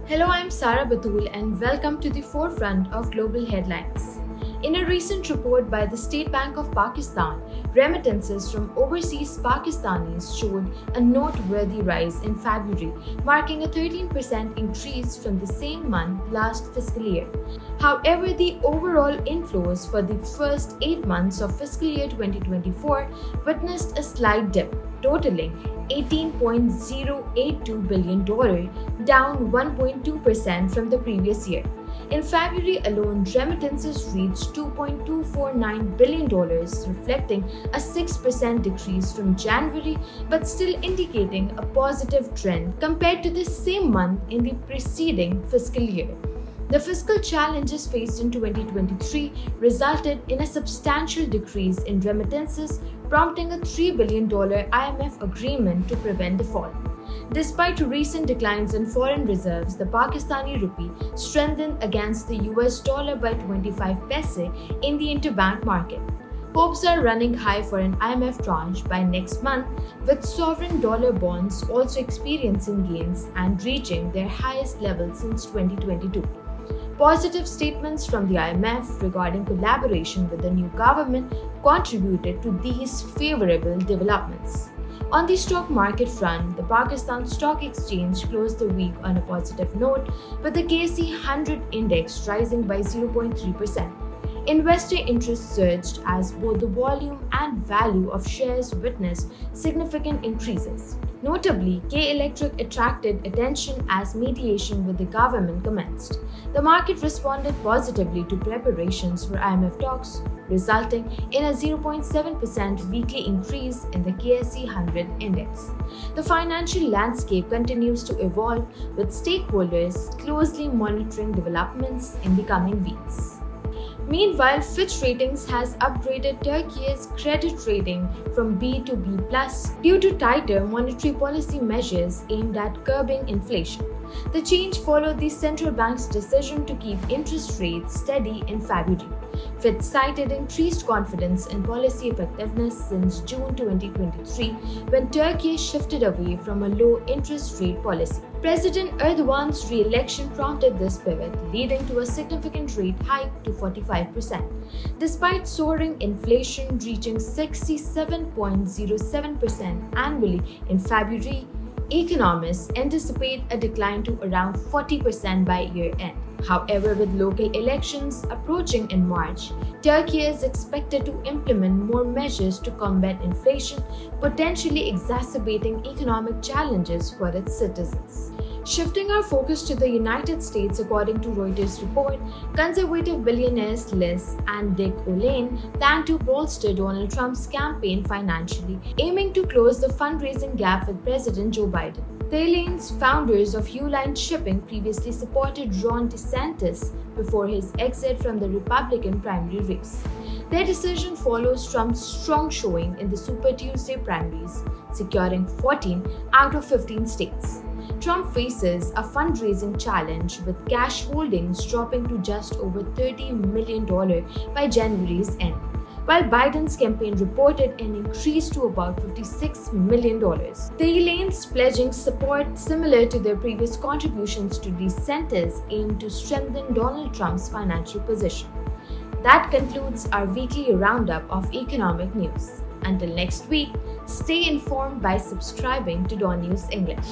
Hello, I'm Sarah Batul and welcome to the forefront of global headlines. In a recent report by the State Bank of Pakistan, remittances from overseas Pakistanis showed a noteworthy rise in February, marking a 13% increase from the same month last fiscal year. However, the overall inflows for the first 8 months of fiscal year 2024 witnessed a slight dip, totaling $18.082 billion, down 1.2% from the previous year. In February alone, remittances reached $2.249 billion, reflecting a 6% decrease from January but still indicating a positive trend compared to the same month in the preceding fiscal year. The fiscal challenges faced in 2023 resulted in a substantial decrease in remittances, prompting a $3 billion IMF agreement to prevent default. Despite recent declines in foreign reserves, the Pakistani rupee strengthened against the US dollar by 25 paise in the interbank market. Hopes are running high for an IMF tranche by next month, with sovereign dollar bonds also experiencing gains and reaching their highest level since 2022. Positive statements from the IMF regarding collaboration with the new government contributed to these favorable developments. On the stock market front, the Pakistan Stock Exchange closed the week on a positive note, with the KSE 100 index rising by 0.3%. Investor interest surged as both the volume and value of shares witnessed significant increases. Notably, K Electric attracted attention as mediation with the government commenced. The market responded positively to preparations for IMF talks, resulting in a 0.7% weekly increase in the KSE 100 index. The financial landscape continues to evolve, with stakeholders closely monitoring developments in the coming weeks. Meanwhile, Fitch Ratings has upgraded Turkey's credit rating from B to B+ due to tighter monetary policy measures aimed at curbing inflation. The change followed the central bank's decision to keep interest rates steady in February. Fitch cited increased confidence in policy effectiveness since June 2023, when Turkey shifted away from a low interest rate policy. President Erdogan's re-election prompted this pivot, leading to a significant rate hike to 45%. Despite soaring inflation reaching 67.07% annually in February, economists anticipate a decline to around 40% by year-end. However, with local elections approaching in March, Turkey is expected to implement more measures to combat inflation, potentially exacerbating economic challenges for its citizens. Shifting our focus to the United States, according to Reuters report, conservative billionaires Liz and Dick O'Lane plan to bolster Donald Trump's campaign financially, aiming to close the fundraising gap with President Joe Biden. The O'Lanes, founders of Uline Shipping, previously supported Ron DeSantis before his exit from the Republican primary race. Their decision follows Trump's strong showing in the Super Tuesday primaries, securing 14 out of 15 states. Trump faces a fundraising challenge, with cash holdings dropping to just over $30 million by January's end, while Biden's campaign reported an increase to about $56 million. The O'Lanes pledging support similar to their previous contributions to DeSantis aim to strengthen Donald Trump's financial position. That concludes our weekly roundup of economic news. Until next week, stay informed by subscribing to DawnNews English.